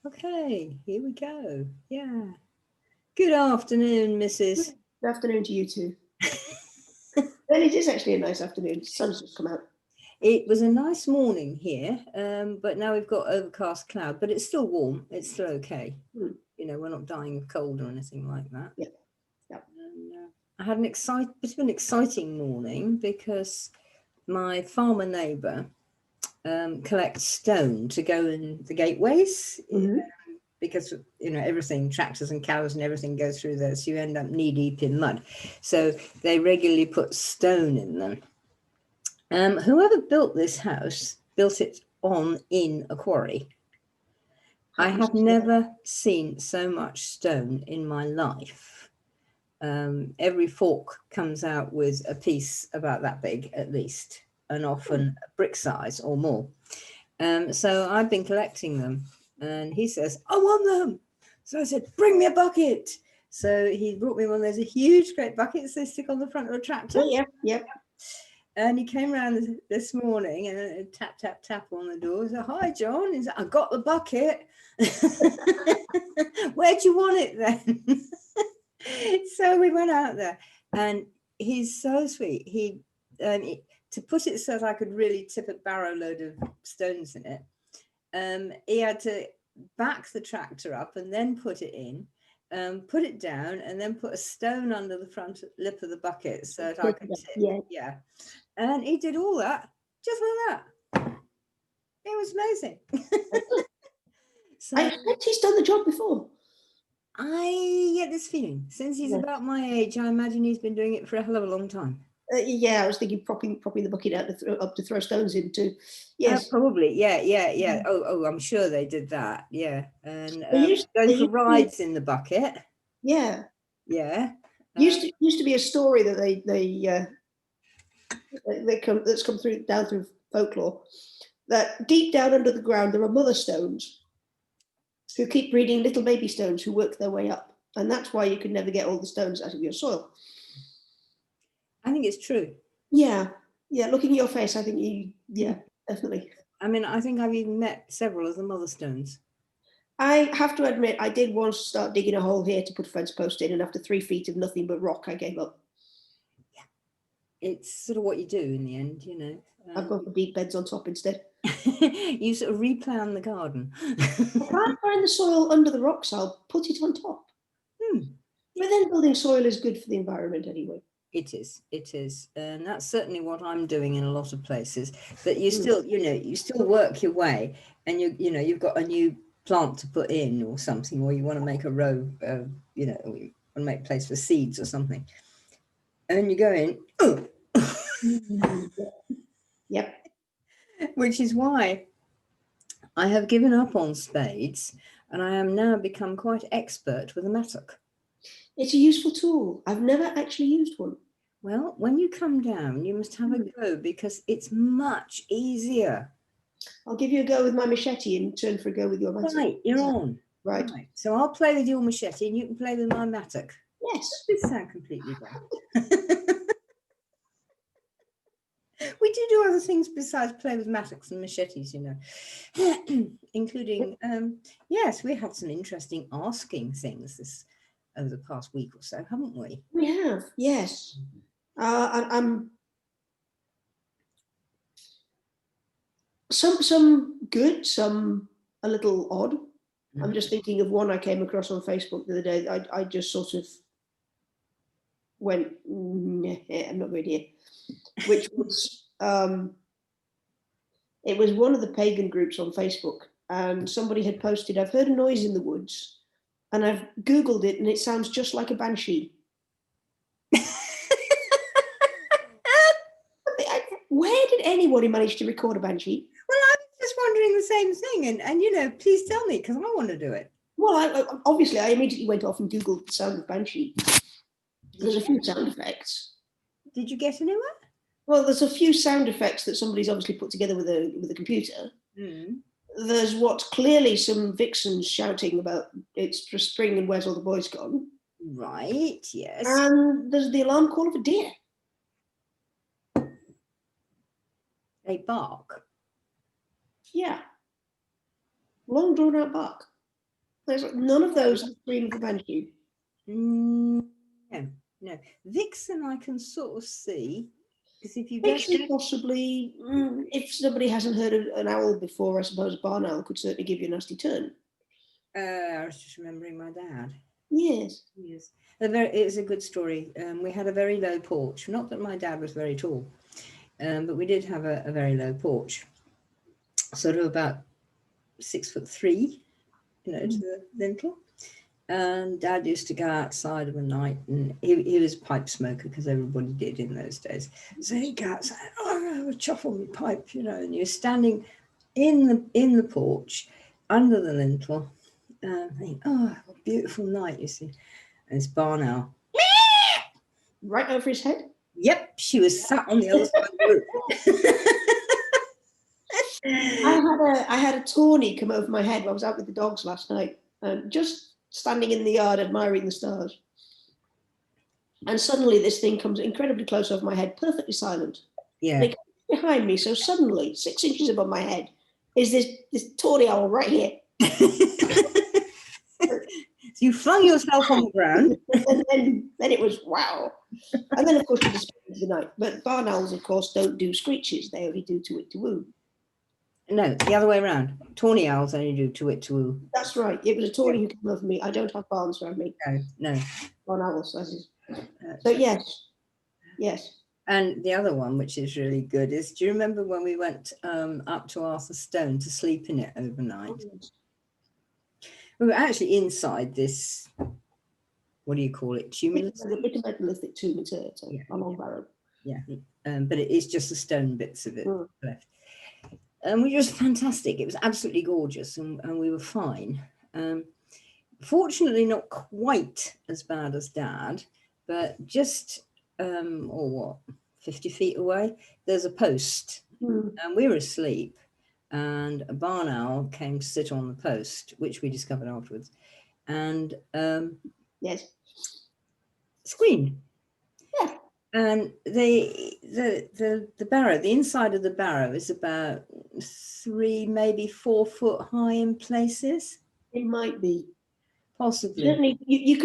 Okay, here we go. Yeah. Good afternoon, Mrs. Good afternoon to you too. Well, it is actually a nice afternoon. The sun's just come out. It was a nice morning here, but now we've got overcast cloud, but it's still warm. It's still okay. Hmm. We're not dying of cold or anything like that. Yeah, yeah. And, I had bit of an exciting morning because my farmer neighbour collects stone to go in the gateways. Mm-hmm. Because everything, tractors and cows and everything goes through there, so you end up knee deep in mud. So they regularly put stone in them. Whoever built this house built it in a quarry. I have never seen so much stone in my life. Every fork comes out with a piece about that big at least, and often brick size or more. So I've been collecting them, and he says, I want them. So I said, bring me a bucket. So he brought me one of those huge, great buckets they stick on the front of a tractor. Oh, yeah, yeah. And he came around this morning and tap, tap, tap on the door. He said, hi, John. He said, I got the bucket. Where do you want it then? So we went out there, and he's so sweet. He to put it so that I could really tip a barrow load of stones in it, he had to back the tractor up and then put it in, put it down, and then put a stone under the front lip of the bucket so that I could tip. Yeah. And he did all that just like that. It was amazing. So, I expect he's done the job before. I get this feeling, since he's about my age, I imagine he's been doing it for a hell of a long time. Yeah, I was thinking propping the bucket out up to throw stones into. Yes, probably. Yeah. Oh, I'm sure they did that. Yeah, and going for rides in the bucket. Yeah, yeah. Used to be a story that that's come down through folklore, that deep down under the ground there are mother stones who keep breeding little baby stones who work their way up, and that's why you can never get all the stones out of your soil. I think it's true. Yeah. Looking at your face, I think definitely. I mean, I think I've even met several of the mother stones. I have to admit, I did once start digging a hole here to put a fence post in, and after 3 feet of nothing but rock, I gave up. Yeah, it's sort of what you do in the end, I've gone for deep beds on top instead. You sort of replan the garden. If I can't find the soil under the rocks, I'll put it on top. But then building soil is good for the environment anyway. It is, and that's certainly what I'm doing in a lot of places. But you still, you still work your way, and you've got a new plant to put in or something, or you want to make a row, or you want to make a place for seeds or something, and you go in. Oh. Yep. Which is why I have given up on spades, and I am now become quite expert with a mattock. It's a useful tool. I've never actually used one. Well, when you come down, you must have a go, because it's much easier. I'll give you a go with my machete in turn for a go with your mattock. Right, you're on. Right. So I'll play with your machete and you can play with my mattock. Yes. This sound completely right. We do other things besides play with mattocks and machetes, including, yes, we had some interesting asking things over the past week or so, haven't we? We have, yes. I'm some good, some a little odd. I'm just thinking of one I came across on Facebook the other day. I just sort of went, nah, I'm not going here. Which was, it was one of the pagan groups on Facebook, and somebody had posted, I've heard a noise in the woods, and I've Googled it, and it sounds just like a banshee. Where did anybody manage to record a banshee? Well, I was just wondering the same thing, and please tell me, because I want to do it. Well, obviously, I immediately went off and Googled the sound of banshee. There's a few sound effects. Did you get anywhere? Well, there's a few sound effects that somebody's obviously put together with a computer. There's what's clearly some vixens shouting about it's for spring and where's all the boys gone. Right, yes. And there's the alarm call of a deer. They bark. Yeah. Long drawn out bark. There's none of those scream of the banshee. No, no. Vixen I can sort of see, because if you go Vixen possibly, if somebody hasn't heard of an owl before, I suppose a barn owl could certainly give you a nasty turn. I was just remembering my dad. Yes. Yes. It's a good story. We had a very low porch. Not that my dad was very tall, but we did have a very low porch, sort of about 6'3", to the lintel. And Dad used to go outside of a night, and he was a pipe smoker, because everybody did in those days. So he'd go outside, I have a chuff on my pipe, and you're standing in the porch under the lintel, thinking, oh, what a beautiful night, you see. And this barn owl, right over his head. Yep, she was sat on the other side of the roof. I had a tawny come over my head while I was out with the dogs last night, just standing in the yard admiring the stars. And suddenly this thing comes incredibly close over my head, perfectly silent. Yeah. And it comes behind me, so suddenly, 6 inches above my head, is this tawny owl right here. So you flung yourself on the ground. and then it was wow. And then, of course, we just spent the night. But barn owls, of course, don't do screeches. They only do to it to woo. No, the other way around. Tawny owls only do to it to woo. That's right. It was a tawny who came over me. I don't have barns around me. No. Barn owls, that is. So yes. And the other one, which is really good, is, do you remember when we went up to Arthur's Stone to sleep in it overnight? Oh, yes. We were actually inside this, what do you call it? Tumulus? The metamorphic tomb, it's a long barrow. Yeah, but it is just the stone bits of it left. And we were just fantastic. It was absolutely gorgeous, and we were fine. Fortunately, not quite as bad as Dad, but just, 50 feet away, there's a post, and we were asleep, and a barn owl came to sit on the post, which we discovered afterwards, and yes, screamed. Yeah. And the barrow, the inside of the barrow is about 3, maybe 4 foot high in places. It might be. Possibly. Certainly, you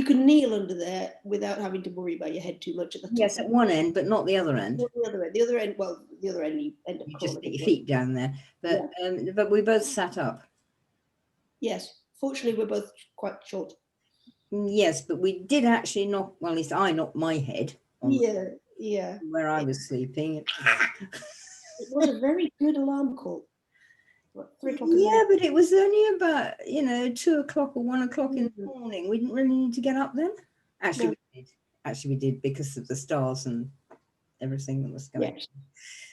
can kneel under there without having to worry about your head too much at the top. Yes, at one end, but not the other end. Not the other end. The other end, well, the other end you end up. You just get your feet down there. But but we both sat up. Yes. Fortunately, we're both quite short. Yes, but we did actually knock. Well, at least I knocked my head on where I was sleeping. It was a very good alarm call. What, 3 o'clock? Yeah, but it was only about 2 o'clock or 1 o'clock in the morning. We didn't really need to get up then. Actually, we did. Actually, we did, because of the stars and everything that was going on.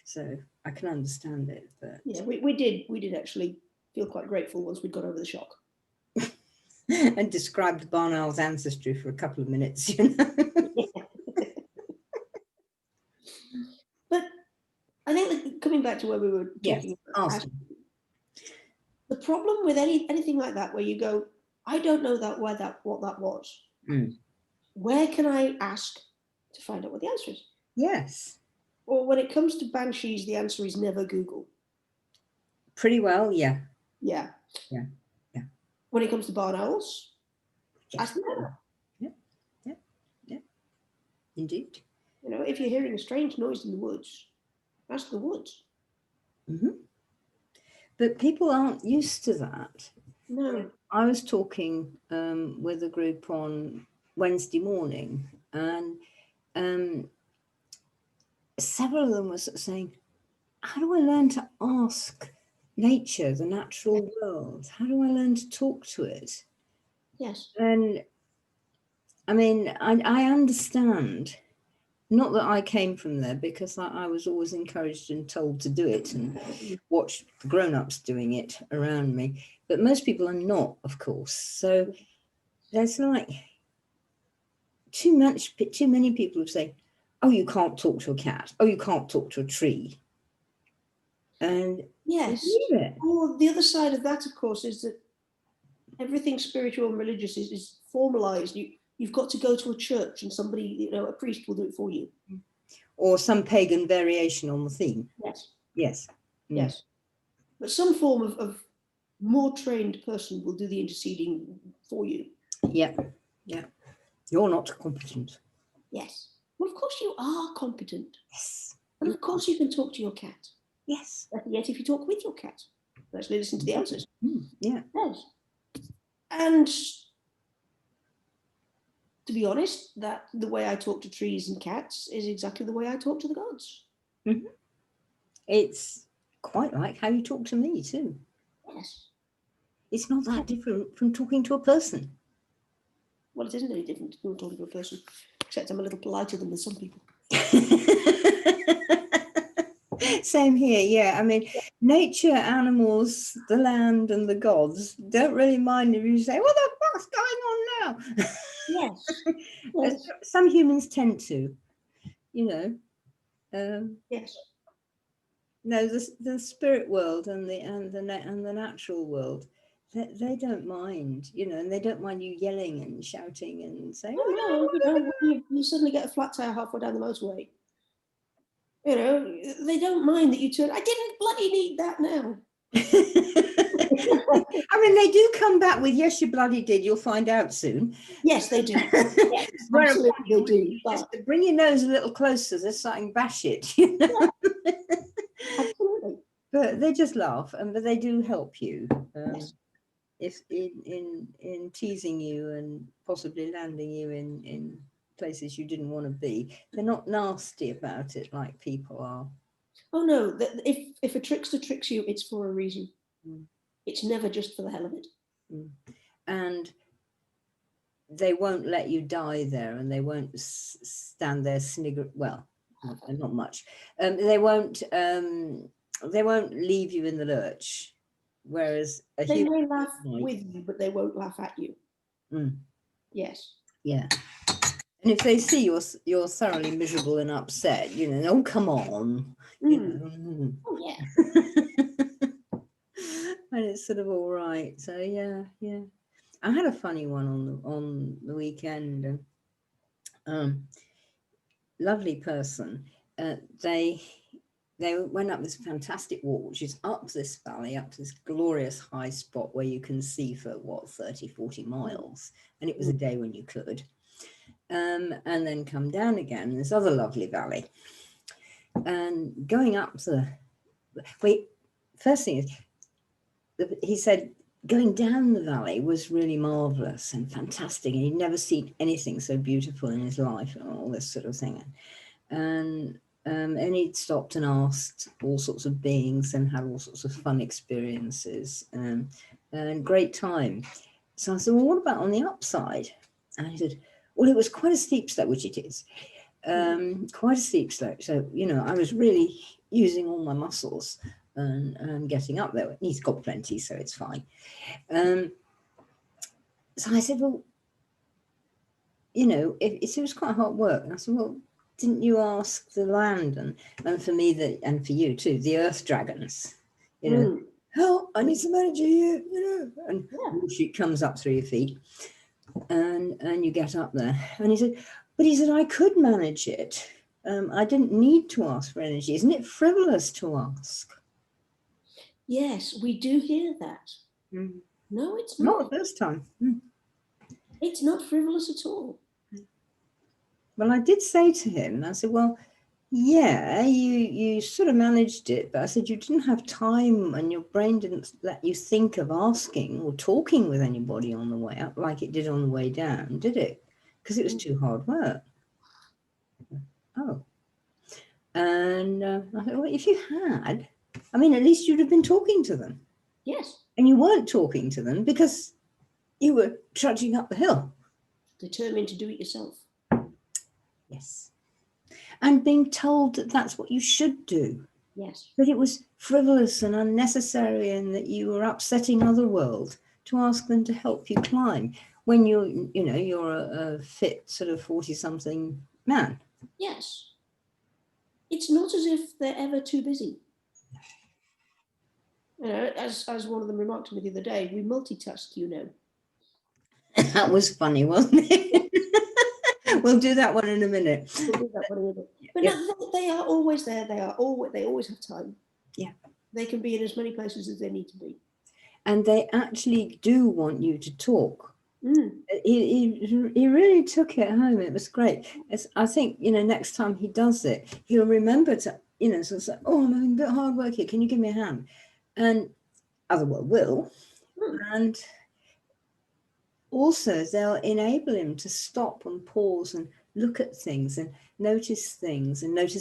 So I can understand it. But yeah, we did actually feel quite grateful once we'd got over the shock. And described the barn owl's ancestry for a couple of minutes, But I think that coming back to where we were talking about, the problem with anything like that, where you go, I don't know what that was. Where can I ask to find out what the answer is? Yes. Or when it comes to banshees, the answer is never Google. Pretty well, yeah. Yeah. When it comes to barn owls, ask them. Yeah. Indeed. If you're hearing a strange noise in the woods, ask the woods. But people aren't used to that. No. I was talking with a group on Wednesday morning, and several of them were sort of saying, how do I learn to ask nature, the natural world? How do I learn to talk to it? Yes. And I mean, I understand. Not that I came from there, because I was always encouraged and told to do it and watch the grown-ups doing it around me. But most people are not, of course. So there's like too many people who say, oh, you can't talk to a cat. Oh, you can't talk to a tree. And yes. Or the other side of that, of course, is that everything spiritual and religious is formalized. You've got to go to a church, and somebody, a priest will do it for you. Or some pagan variation on the theme. Yes. Yes. Yes. But some form of more trained person will do the interceding for you. Yeah, yeah. You're not competent. Yes. Well, of course you are competent. Yes. And of course you can talk to your cat. Yes. But yet if you talk with your cat, actually listen to the answers. Yeah. Yes. And to be honest, that the way I talk to trees and cats is exactly the way I talk to the gods. Mm-hmm. It's quite like how you talk to me too. Yes. It's not that different from talking to a person. Well, it isn't any different from talking to a person, except I'm a little politer than with some people. Same here, yeah. I mean, nature, animals, the land, and the gods don't really mind if you say, "What the fuck's going on now?" Yes. Yes. Some humans tend to, you know. Yes. No, the spirit world and the natural world, they don't mind, you know, and they don't mind you yelling and shouting and saying, Oh, no, you suddenly get a flat tire halfway down the motorway. You know, they don't mind that you turn. I didn't bloody need that now. I mean, they do come back with, yes, you bloody did, you'll find out soon. Yes, they do. Yes, absolutely they do. Just to bring your nose a little closer, they're starting bash it, you know? Yeah, absolutely. But they just laugh, but they do help you. Yes. If in teasing you and possibly landing you in places you didn't want to be. They're not nasty about it like people are. Oh no, if a trickster tricks you, it's for a reason. Mm. It's never just for the hell of it. Mm. And they won't let you die there, and they won't stand there snigger. Well, not much. They won't leave you in the lurch. Whereas they may laugh with you, but they won't laugh at you. Mm. Yes. Yeah. And if they see you're thoroughly miserable and upset, you know, oh, come on. You know. Oh yeah. And it's sort of all right. So yeah. I had a funny one on the weekend. Lovely person. They went up this fantastic walk, which is up this valley, up to this glorious high spot where you can see for 30, 40 miles. And it was a day when you could. And then come down again in this other lovely valley. And going up first thing is, he said going down the valley was really marvelous and fantastic, and he'd never seen anything so beautiful in his life and all this sort of thing. And he'd stopped and asked all sorts of beings and had all sorts of fun experiences and great time. So I said, well, what about on the upside? And he said, well, it was quite a steep slope, which it is. Quite a steep slope. So, you know, I was really using all my muscles and getting up there. He's got plenty, so it's fine. So I said, well, you know, it was quite hard work. And I said, well, didn't you ask the land and for me and for you too, the earth dragons, you know, help, I need some energy here, you know, and she comes up through your feet and you get up there. And he said, I could manage it. I didn't need to ask for energy. Isn't it frivolous to ask? Yes, we do hear that. No, it's not. Not the first time. It's not frivolous at all. Well, I did say to him, I said, well, yeah, you sort of managed it, but I said you didn't have time and your brain didn't let you think of asking or talking with anybody on the way up like it did on the way down, did it? Because it was too hard work. Oh. And I thought, well, if you had, I mean, at least you'd have been talking to them. Yes. And you weren't talking to them because you were trudging up the hill. Determined to do it yourself. Yes. And being told that that's what you should do. Yes. That it was frivolous and unnecessary and that you were upsetting otherworld to ask them to help you climb when you're a fit sort of 40-something man. Yes. It's not as if they're ever too busy. You know, as one of them remarked to me the other day, we multitask, you know. That was funny, wasn't it? We'll do that one in a minute. But no, they are always there. They always have time. Yeah. They can be in as many places as they need to be. and they actually do want you to talk. Mm. He really took it home. It was great. I think, next time he does it, he'll remember to, sort of say, oh, I'm having a bit of hard work here. Can you give me a hand? And otherwise will. Mm. And also they'll enable him to stop and pause and look at things and notice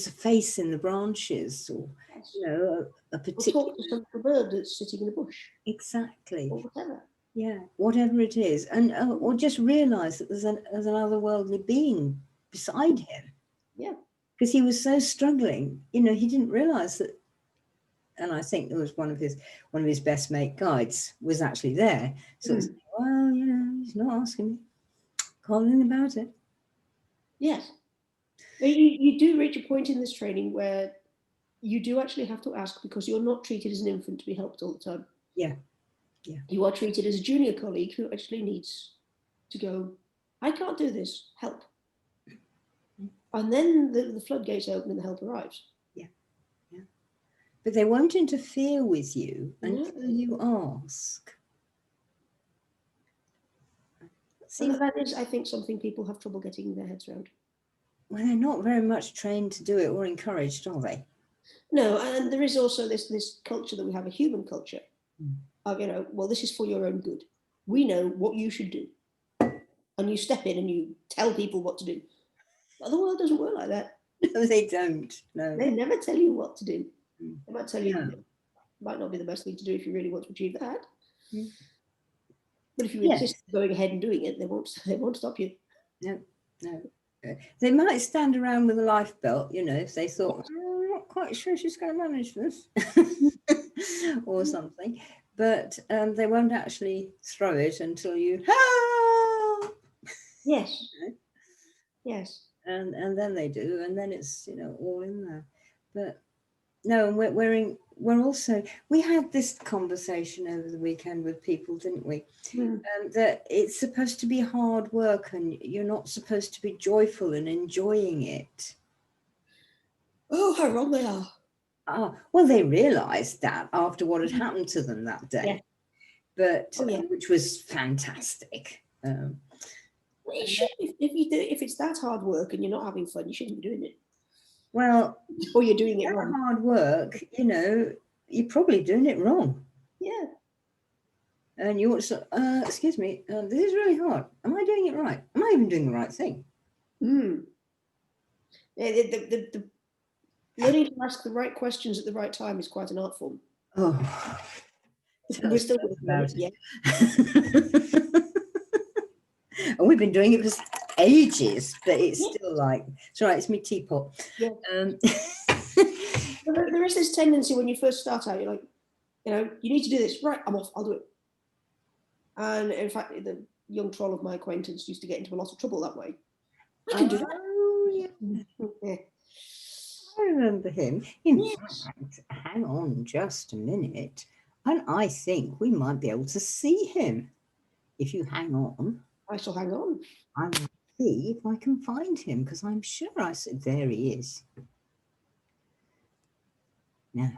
a face in the branches, or, Yes. a Or particular. talk to some bird that's sitting in the bush. Exactly. Or whatever. Yeah, whatever it is, and or just realise that there's an otherworldly being beside him. Yeah. Because he was so struggling, he didn't realise that. And I think it was one of his best mate guides was actually there. So it's, well, he's not asking me, calling about it. Yes. You do reach a point in this training where you do actually have to ask, because you're not treated as an infant to be helped all the time. Yeah. Yeah. You are treated as a junior colleague who actually needs to go, I can't do this, help. And then the floodgates open and the help arrives. Yeah. Yeah. But they won't interfere with you until you ask. See, that is, I think, something people have trouble getting their heads around. Well, they're not very much trained to do it or encouraged, are they? No, and there is also this culture that we have, a human culture of, well, this is for your own good. We know what you should do. And you step in and you tell people what to do. But the world doesn't work like that. No, they don't. No. They never tell you what to do. They might tell you it might not be the best thing to do if you really want to achieve that. But if you insist on going ahead and doing it, they won't stop you. No. They might stand around with a life belt, if they thought, I'm not quite sure she's going to manage this or something. But they won't actually throw it until you help. Yes. Yes. And then they do, and then it's all in there. But no, we had this conversation over the weekend with people, didn't we? That it's supposed to be hard work and you're not supposed to be joyful and enjoying it. Oh, how wrong they are. Well, they realised that after what had happened to them that day, but which was fantastic. It should, if it's that hard work and you're not having fun, you shouldn't be doing it. Well, or you're doing it wrong. Hard work, you're probably doing it wrong. Yeah. And you want to, excuse me, this is really hard. Am I doing it right? Am I even doing the right thing? The learning to ask the right questions at the right time is quite an art form. Oh, we're still about it. And we've been doing it for ages, but it's still like, it's all right, it's my teapot. Yeah. There is this tendency when you first start out, you're like, you need to do this. Right, I'm off, I'll do it. And in fact, the young troll of my acquaintance used to get into a lot of trouble that way. I can do that. Oh, yeah. I remember him. In fact, hang on just a minute. And I think we might be able to see him. If you hang on. I shall hang on. I will see if I can find him, because I'm sure I said, there he is. Now,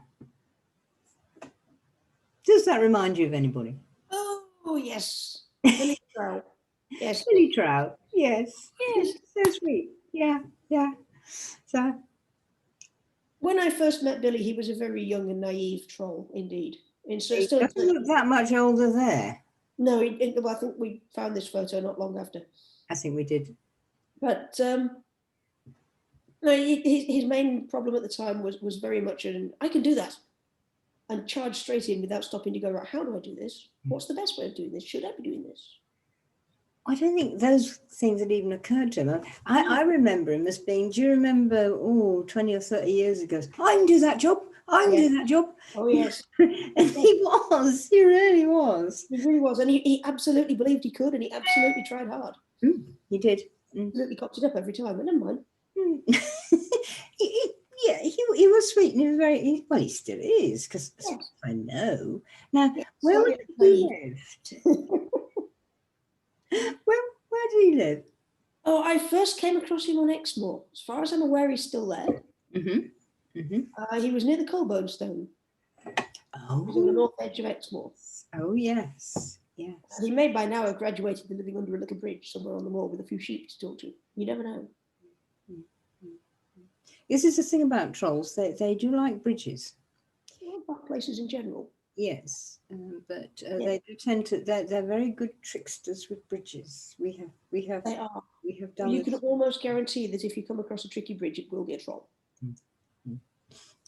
does that remind you of anybody? Oh, yes. Billy Trout. Yes. Billy Trout. Yes. Yes. So sweet. Yeah. So, when I first met Billy, he was a very young and naive troll, indeed. And so he doesn't look that much older there. No, I think we found this photo not long after. I think we did. But no, his main problem at the time was very much I can do that, and charge straight in without stopping to go, right, how do I do this? What's the best way of doing this? Should I be doing this? I don't think those things had even occurred to him. I remember him as being, do you remember, 20 or 30 years ago, I can do that job. I can do that job. Oh, yes. And he really was. He really was. And he absolutely believed he could, and he absolutely tried hard. He did. Absolutely cocked it up every time, but never mind. He was sweet, and he was very, he still is, because I know. Now, where would he lived? Where did he live? Oh, I first came across him on Exmoor. As far as I'm aware, he's still there. He was near the Colbone Stone. Oh. He was on the north edge of Exmoor. Oh, yes. Yes. He may by now have graduated to living under a little bridge somewhere on the moor with a few sheep to talk to. You never know. This is the thing about trolls. They do like bridges. Well, about places in general. Yes, but they do tend to. They're very good tricksters with bridges. We have They are. done. You this. can almost guarantee that if you come across a tricky bridge, it will be a troll.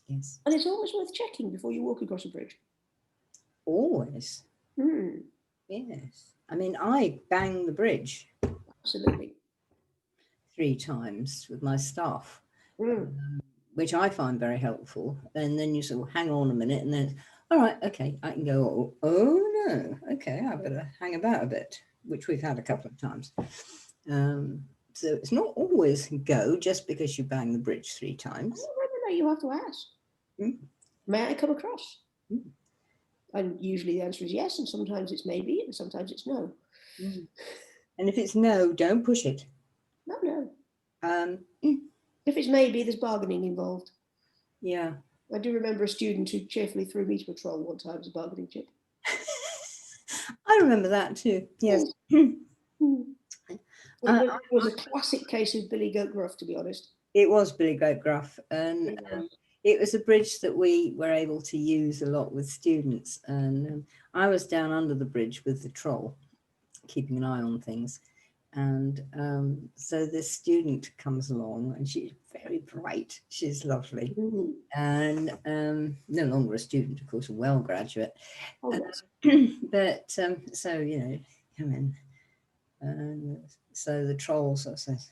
Yes. And it's always worth checking before you walk across a bridge. Always. Yes. I mean, I banged the bridge Absolutely. 3 times with my staff, which I find very helpful. And then you sort of hang on a minute, and then, all right, okay, I can go. Oh no, okay, I better hang about a bit, which we've had a couple of times. So it's not always go just because you bang the bridge 3 times. No, you have to ask. May I come across? And usually the answer is yes, and sometimes it's maybe, and sometimes it's no. And if it's no, don't push it. No. If it's maybe, there's bargaining involved. Yeah. I do remember a student who cheerfully threw me to a troll one time as a bargaining chip. I remember that too. Yes. It was a classic case of Billy Goat Gruff, to be honest. It was Billy Goat Gruff, and it was a bridge that we were able to use a lot with students. And I was down under the bridge with the troll, keeping an eye on things. And so this student comes along, and she's very bright. She's lovely, and no longer a student, of course, a well graduate. But so come in, and so the troll sort of says,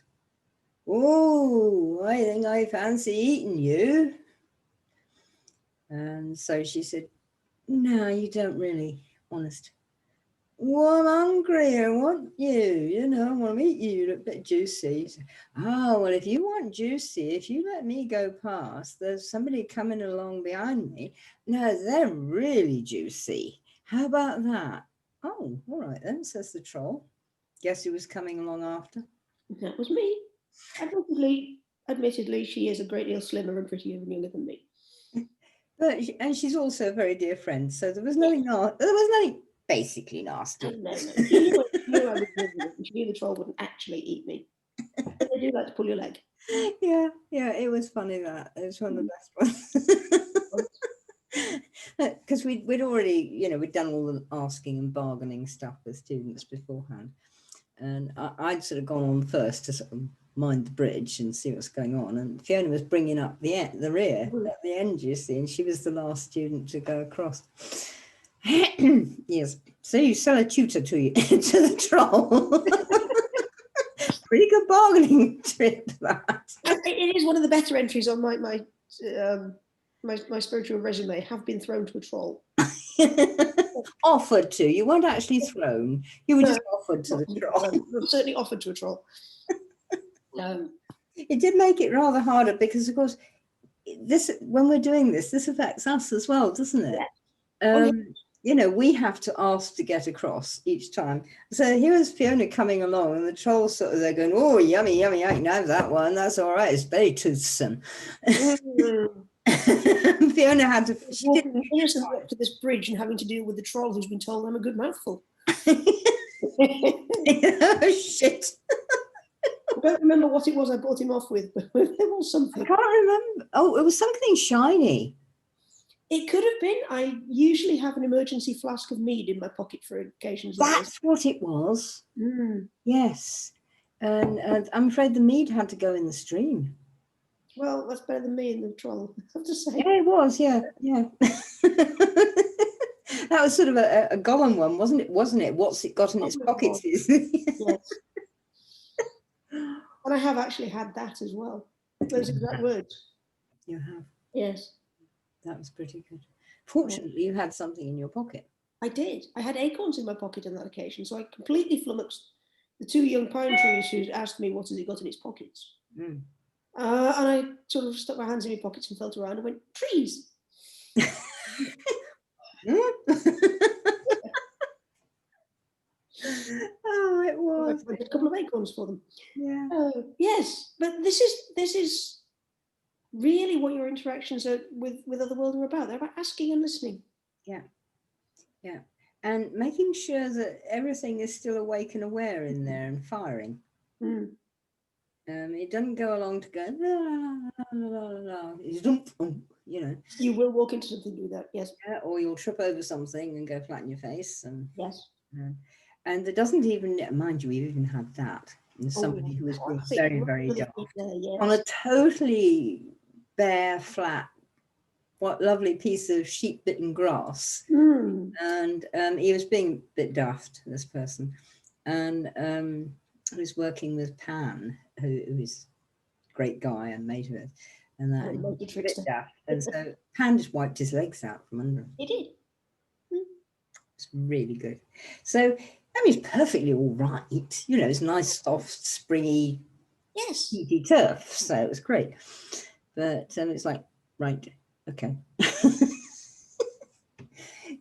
"Oh, I think I fancy eating you." And so she said, "No, you don't really, honest." "Well, I'm hungry. I want you. I want to meet you. You look a bit juicy." "Oh, well, if you want juicy, if you let me go past, there's somebody coming along behind me. No, they're really juicy. How about that?" "Oh, all right then," says the troll. Guess who was coming along after? That was me. Admittedly, she is a great deal slimmer and prettier and younger than me. And she's also a very dear friend, so there was nothing. There was nothing basically nasty. No. She knew I was and she knew the troll wouldn't actually eat me. But they do like to pull your leg. Yeah, it was funny that. It was one of the best ones. Because we'd already, we'd done all the asking and bargaining stuff with students beforehand. And I'd sort of gone on first to sort of mind the bridge and see what's going on. And Fiona was bringing up the rear at the end, you see, and she was the last student to go across. Yes. So you sell a tutor to you to the troll. Pretty good bargaining trip, that. It is one of the better entries on my spiritual resume. Have been thrown to a troll. Offered to. You weren't actually thrown. You were just offered to the troll. Certainly offered to a troll. It did make it rather harder because, of course, when we're doing this affects us as well, doesn't it? Yeah. We have to ask to get across each time. So here was Fiona coming along, and the trolls sort of, they're going, "Oh, yummy, yummy, I can have that one. That's all right. It's very toothsome." Fiona had to. She walking innocently up to this bridge and having to deal with the troll who's been told I'm a good mouthful. Oh, shit. I don't remember what it was I brought him off with, but there was something. I can't remember. Oh, it was something shiny. It could have been. I usually have an emergency flask of mead in my pocket for occasions like this. That's what it was. Yes. And I'm afraid the mead had to go in the stream. Well, that's better than me and the troll, I have to say. Yeah, it was. Yeah. That was sort of a Gollum one, wasn't it? What's it got in its pockets? Yes. And I have actually had that as well. Those exact words. You have? Yes. That was pretty good. Fortunately, you had something in your pocket. I did. I had acorns in my pocket on that occasion, so I completely flummoxed the 2 young pine trees who asked me what has it got in its pockets. And I sort of stuck my hands in my pockets and felt around and went, "Trees." Oh, it was. I had a couple of acorns for them. Yeah. Yes, but this is really what your interactions with Otherworld are about. They're about asking and listening. Yeah. and making sure that everything is still awake and aware in there and firing. Mm. It doesn't go along to go, la, la, la, la, la, la. It's, you know. You will walk into something, do that, yes. Or you'll trip over something and go flat in your face. And Yes. and there doesn't even, mind you, we've even had that. And somebody who was very, very daft yes. on a totally bare, flat, what lovely piece of sheep-bitten grass. Mm. And he was being a bit daft, this person. And I was working with Pan, who is a great guy and mate of it. And that and Local he was a bit daft. And so Pan just wiped his legs out from under him. He did. It's really good. So, I mean, it's perfectly all right. You know, it's nice, soft, springy, yes, heaty turf. So it was great. But it's like, right, okay.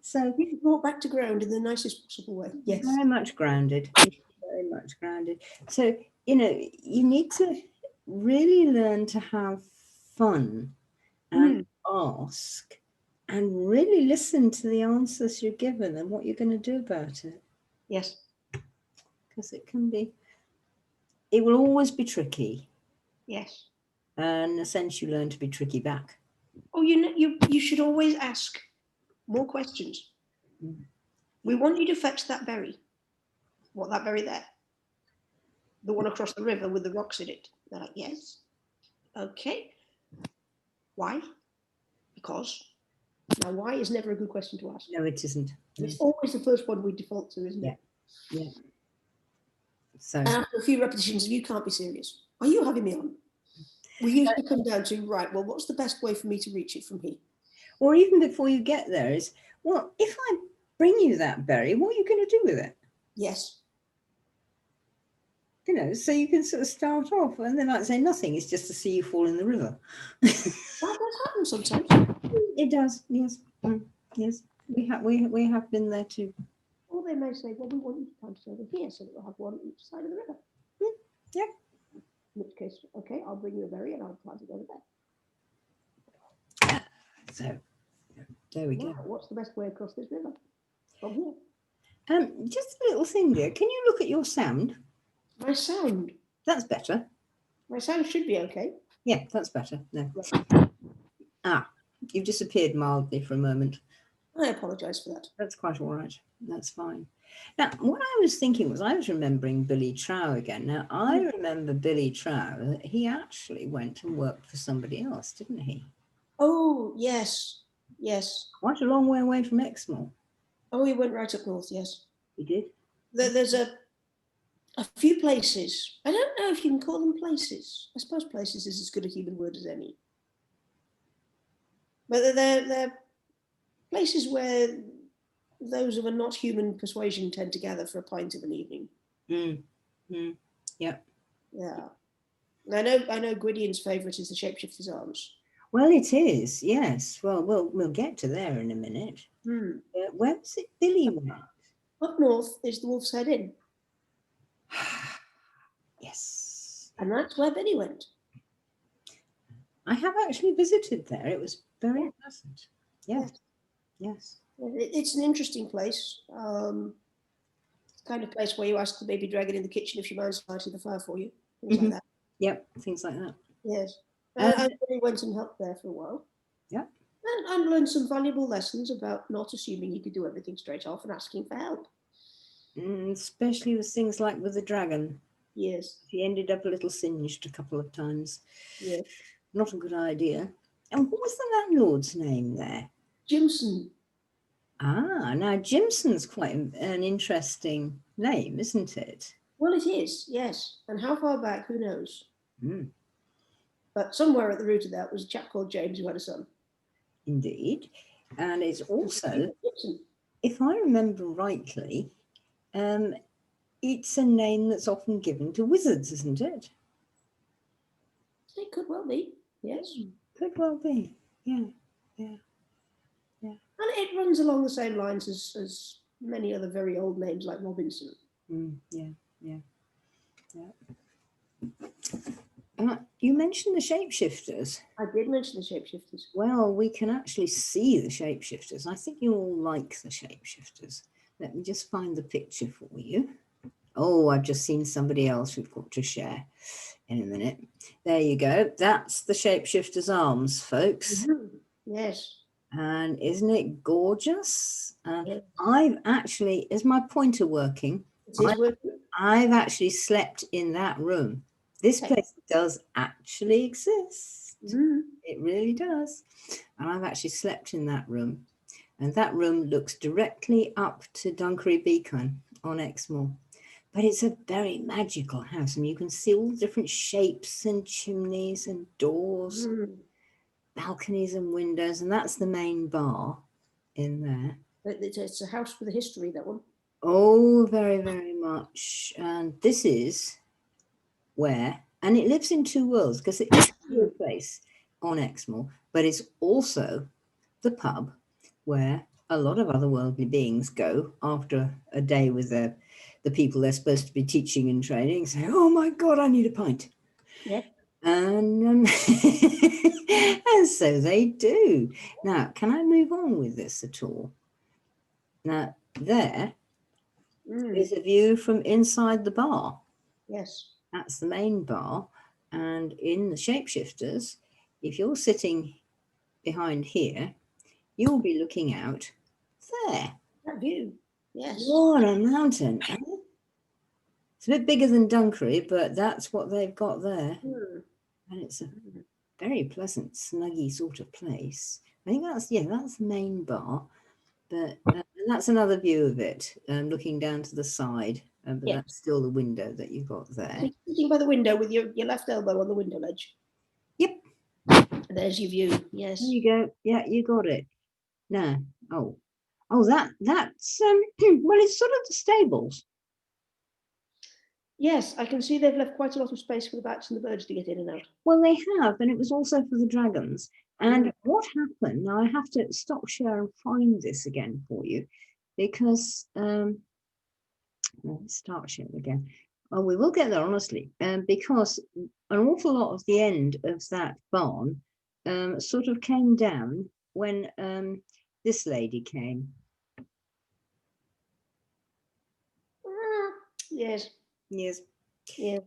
So you brought back to ground in the nicest possible way. Yes. Very much grounded. Very much grounded. So, you know, you need to really learn to have fun and ask and really listen to the answers you're given and what you're going to do about it. Yes. Because it will always be tricky. Yes. And in a sense, you learn to be tricky back. Oh, you should always ask more questions. We want you to fetch that berry. What, that berry there? The one across the river with the rocks in it. They're like, yes. Okay. Why? Because. Now, why is never a good question to ask. No, it isn't. It's always the first one we default to, isn't it? Yeah. So after a few repetitions, if you can't be serious, are you having me on? We usually come down to, right, well, what's the best way for me to reach it from here? Or even before you get there is, well, if I bring you that berry, what are you going to do with it? Yes. You know, so you can sort of start off and they might say nothing, it's just to see you fall in the river. That does happen sometimes. It does, yes. Yes. We have been there too. Or they may say, well, we want you to plant it over here so that we'll have one each side of the river. Yeah. In which case, okay, I'll bring you a berry and I'll plant it over there. So there we go. What's the best way across this river? From here. Just a little thing, dear. Can you look at your sound? My sound. That's better. My sound should be okay. Yeah, that's better. No. You've disappeared mildly for a moment. I apologise for that. That's quite all right. That's fine. Now, what I was thinking was I was remembering Billy Trow again. Now, I remember Billy Trow. He actually went and worked for somebody else, didn't he? Oh, yes. Yes. Quite a long way away from Exmoor. Oh, he went right up north, yes. He did? There's a few places. I don't know if you can call them places. I suppose places is as good a human word as any. But they're places where those of a not human persuasion tend to gather for a pint of an evening. Yeah. Yeah. I know Gwydion's favourite is the Shapeshifters Arms. Well, it is, yes. Well, we'll get to there in a minute. Where was it Billy went? Up north is the Wolfshead Inn. Yes. And that's where Billy went. I have actually visited there. It was very pleasant. Yes. It's an interesting place. It's the kind of place where you ask the baby dragon in the kitchen if she minds lighting the fire for you. Things like that. Yep, things like that. Yes. I really went and helped there for a while. Yeah. And learned some valuable lessons about not assuming you could do everything straight off and asking for help. Especially with things like with the dragon. Yes. He ended up a little singed a couple of times. Yes. Not a good idea. And what was the landlord's name there? Jimson. Now Jimson's quite an interesting name, isn't it? Well, it is, yes. And how far back, who knows? But somewhere at the root of that was a chap called James who had a son. Indeed. And it's also, if I remember rightly, it's a name that's often given to wizards, isn't it? It could well be, yes. Could well be, yeah. And it runs along the same lines as many other very old names like Robinson. Yeah. You mentioned the Shapeshifters. I did mention the Shapeshifters. Well, we can actually see the Shapeshifters. I think you all like the Shapeshifters. Let me just find the picture for you. Oh, I've just seen somebody else we've got to share in a minute. There you go. That's the Shapeshifters' arms, folks. Yes. And isn't it gorgeous? Yes. I've actually, is my pointer working? It is working. I've actually slept in that room. This place does actually exist. It really does. And I've actually slept in that room. And that room looks directly up to Dunkery Beacon on Exmoor. But it's a very magical house, and you can see all the different shapes and chimneys and doors, balconies and windows, and that's the main bar in there. It's a house with a history, that one. Oh, very, very much. And this is where, and it lives in two worlds, because it is a place on Exmoor, but it's also the pub where a lot of otherworldly beings go after a day with the people they're supposed to be teaching and training, say, oh my God, I need a pint. Yeah. And, and so they do. Now, can I move on with this at all? Now, there is a view from inside the bar. Yes. That's the main bar. And in the Shapeshifters, if you're sitting behind here, you'll be looking out there. That view. Yes. What a mountain. Eh? It's a bit bigger than Dunkery, but that's what they've got there. And it's a very pleasant, snuggy sort of place. I think that's the main bar. But that's another view of it, looking down to the side. But that's still the window that you've got there. Sitting by the window with your left elbow on the window ledge. Yep. There's your view. Yes. There you go. Yeah, you got it. Now, that's well, it's sort of the stables. Yes, I can see they've left quite a lot of space for the bats and the birds to get in and out. Well, they have, and it was also for the dragons. And what happened, now I have to stop share and find this again for you, because, let's start share again. Oh, we will get there, honestly, because an awful lot of the end of that barn sort of came down when this lady came. Yes. Yes. Yeah.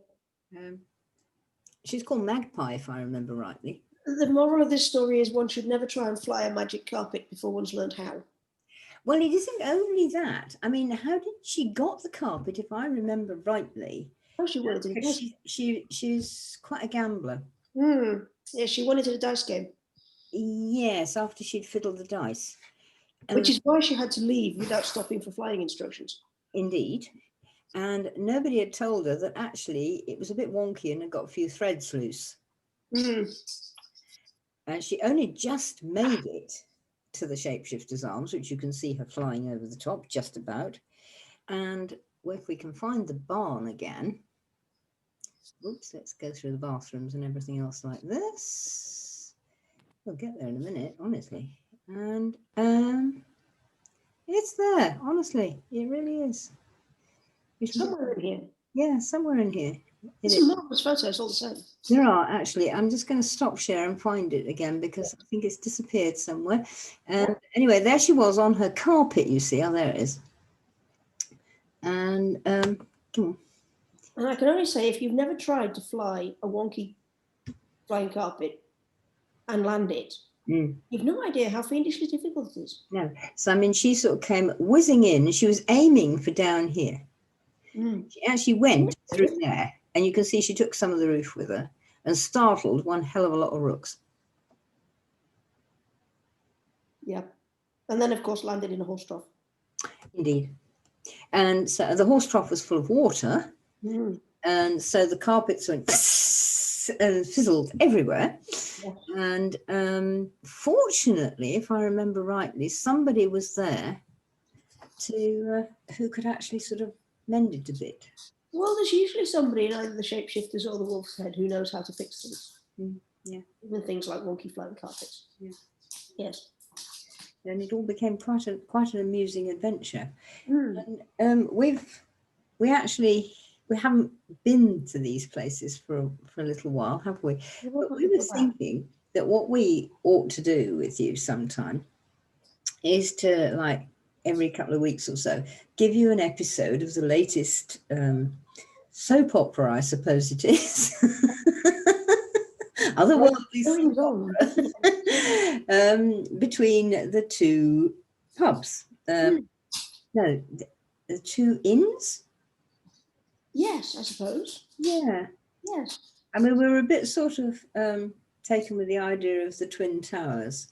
She's called Magpie, if I remember rightly. The moral of this story is one should never try and fly a magic carpet before one's learned how. Well, it isn't only that. I mean, how did she got the carpet, if I remember rightly? Oh, she wanted it. She's quite a gambler. Yeah, she wanted a dice game. Yes, after she'd fiddled the dice. Which is why she had to leave without stopping for flying instructions. Indeed. And nobody had told her that actually it was a bit wonky and had got a few threads loose. And she only just made it to the Shapeshifter's arms, which you can see her flying over the top, just about. And if we can find the barn again, oops, let's go through the bathrooms and everything else like this. We'll get there in a minute, honestly. And it's there, honestly, it really is. Somewhere in here. Yeah, somewhere in here. It's a marvelous photo, it's all the same. There are, actually. I'm just going to stop share and find it again because I think it's disappeared somewhere. Anyway, there she was on her carpet, you see. Oh, there it is. And come on. And I can only say, if you've never tried to fly a wonky flying carpet and land it, you've no idea how fiendishly difficult it is. No. So, I mean, she sort of came whizzing in and she was aiming for down here. She actually went through there, and you can see she took some of the roof with her and startled one hell of a lot of rooks. Yeah. And then, of course, landed in a horse trough. Indeed. And so the horse trough was full of water, and so the carpets went and fizzled everywhere. And fortunately, if I remember rightly, somebody was there who could actually sort of mend it a bit. Well, there's usually somebody in either the Shapeshifters or the Wolfshead who knows how to fix things. Yeah. Even things like wonky flying carpets. Yeah. Yes. And it all became quite an amusing adventure. And we haven't been to these places for a little while, have we? But we were thinking that what we ought to do with you sometime is to every couple of weeks or so, give you an episode of the latest soap opera, I suppose it is. Otherworldly soap opera. Between the two pubs. No, the two inns? Yes, I suppose. Yeah. Yes. I mean, we were a bit sort of taken with the idea of the Twin Towers,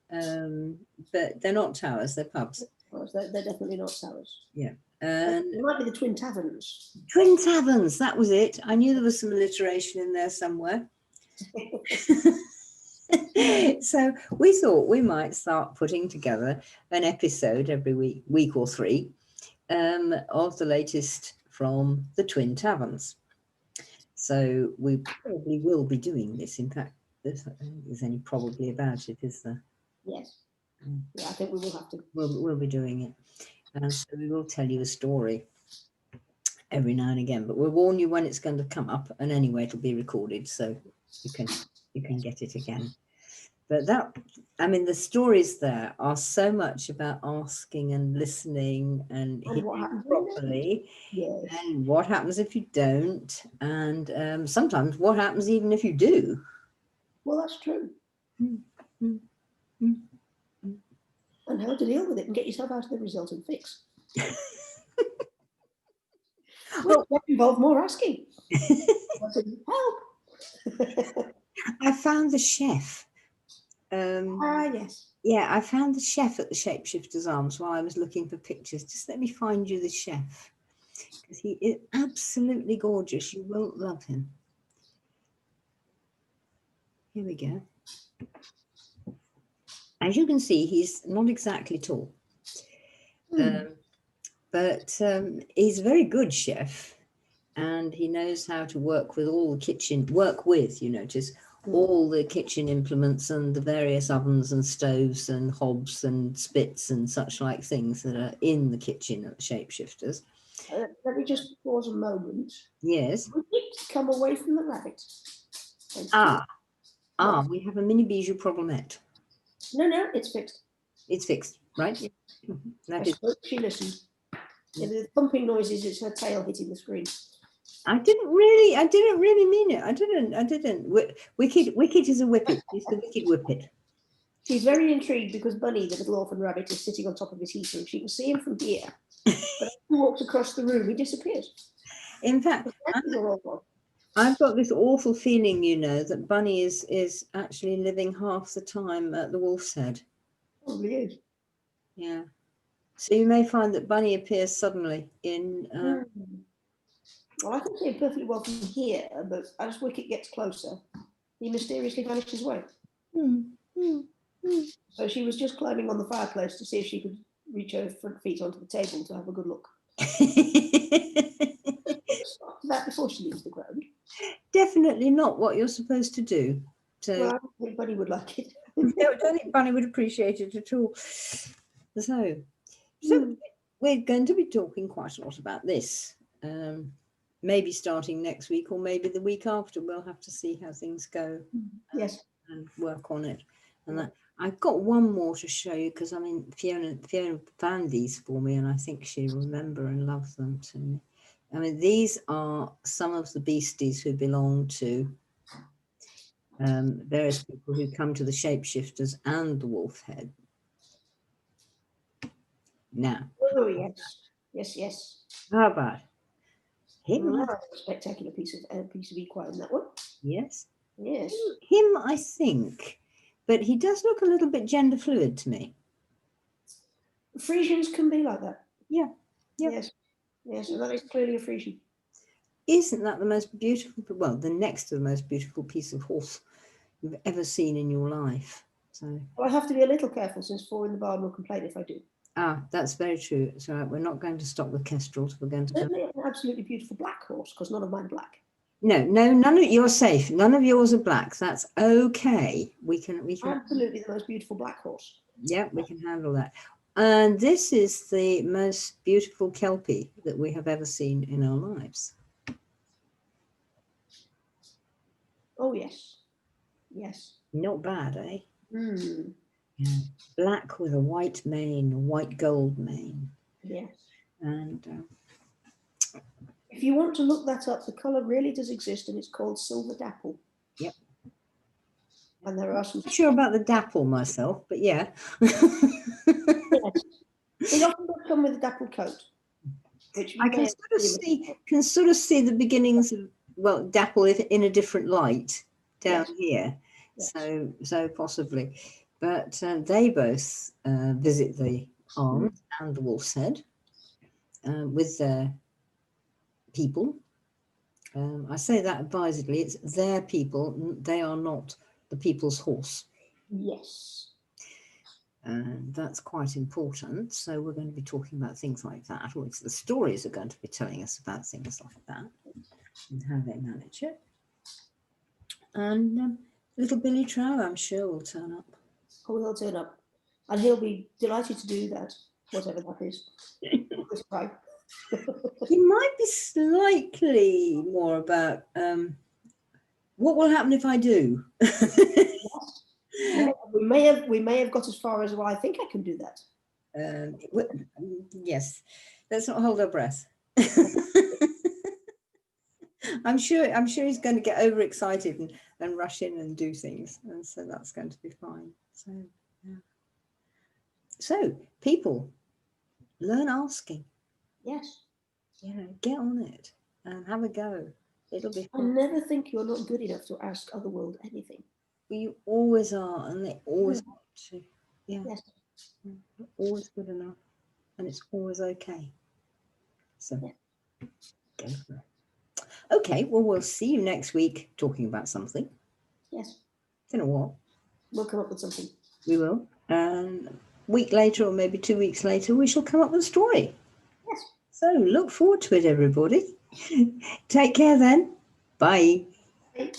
but they're not towers, they're pubs. Well, they're definitely not towers. Yeah. It might be the Twin Taverns. Twin Taverns, that was it. I knew there was some alliteration in there somewhere. So we thought we might start putting together an episode every week or three, of the latest from the Twin Taverns. So we probably will be doing this. In fact, there's any probably about it, is there? Yes. Yeah, I think we will have to. We'll be doing it. And so we will tell you a story every now and again, but we'll warn you when it's going to come up. And anyway, it'll be recorded, so you can get it again. But the stories there are so much about asking and listening and hearing properly. Yes. And what happens if you don't, and sometimes what happens even if you do. Well, that's true. And how to deal with it and get yourself out of the resulting fix. Well, that involved more asking. I said, help. I found the chef. Yes. Yeah, I found the chef at the Shapeshifters Arms while I was looking for pictures. Just let me find you the chef, because he is absolutely gorgeous. You won't love him. Here we go. As you can see, he's not exactly tall, but he's a very good chef, and he knows how to work with all the kitchen, you notice, all the kitchen implements and the various ovens and stoves and hobs and spits and such like things that are in the kitchen at the Shapeshifters. Let me just pause a moment. Yes. We need to come away from the rabbit. We have a mini bijou problemette. No, it's fixed. It's fixed, right? Yeah. She listened. Yeah, the pumping noises, it's her tail hitting the screen. I didn't really mean it. I didn't. Wicket is a whippet. He's the wicked whippet. She's very intrigued because Bunny, the little orphan rabbit, is sitting on top of his heater and she can see him from here. But as he walks across the room, he disappears. In fact, I've got this awful feeling, that Bunny is actually living half the time at the Wolfshead. Probably is. Yeah. So you may find that Bunny appears suddenly in... Well, I can see him perfectly well from here, but as Wicket gets closer, he mysteriously vanishes away. So she was just climbing on the fireplace to see if she could reach her front feet onto the table to have a good look. That before she leaves the ground. Definitely not what you're supposed to do. So, well, I don't think Bunny would like it. I don't think Bunny would appreciate it at all. So we're going to be talking quite a lot about this. Maybe starting next week or maybe the week after. We'll have to see how things go. Yes. And work on it. And that I've got one more to show you, because Fiona found these for me, and I think she'll remember and love them to me. These are some of the beasties who belong to various people who come to the Shapeshifters and the Wolfshead. Now. Oh, yes. How about him? A spectacular piece of equine in that one. Yes. Yes. Him, I think, but he does look a little bit gender fluid to me. Frisians can be like that. Yeah. Yes, and that is clearly a Frisian. Isn't that the most beautiful, the next to the most beautiful piece of horse you've ever seen in your life? So. Well, I have to be a little careful, since 4 in the barn will complain if I do. That's very true. So we're not going to stop the kestrels. We're going to certainly an absolutely beautiful black horse, because none of mine are black. No, none of you're safe. None of yours are black. That's okay. We can absolutely the most beautiful black horse. Yeah, we can handle that. And this is the most beautiful Kelpie that we have ever seen in our lives. Oh yes. Yes. Not bad, eh? Yeah. Black with a white mane, a white gold mane. Yes. And if you want to look that up, the colour really does exist, and it's called silver dapple. yep. And there are some. I'm not sure about the dapple myself, but yeah. Yes. It often does come with a dapple coat. Which I can sort of see the beginnings of, well, dapple in a different light down here. Yes. So possibly. But they both visit the Arms and the Wolfshead with their people. I say that advisedly. It's their people. They are not the people's horse. Yes. And that's quite important. So we're going to be talking about things like that. Or the stories are going to be telling us about things like that and how they manage it. And little Billy Trow, I'm sure, will turn up. Oh, he'll turn up. And he'll be delighted to do that, whatever that is. He might be slightly more about what will happen if I do. Well, we may have got as far as, well, I think I can do that. Yes, let's not hold our breath. I'm sure he's going to get overexcited and rush in and do things, and so that's going to be fine. So yeah. So people, learn asking. Yes. Get on it and have a go. It'll be fun. I never think you're not good enough to ask Otherworld anything. You always are, and they always want to. Yeah. Yes. You're always good enough, and it's always okay. So go for it. Okay, well, we'll see you next week talking about something. Yes. Don't know what. We'll come up with something. We will. And a week later, or maybe 2 weeks later, we shall come up with a story. Yes. So look forward to it, everybody. Take care then. Bye. Bye.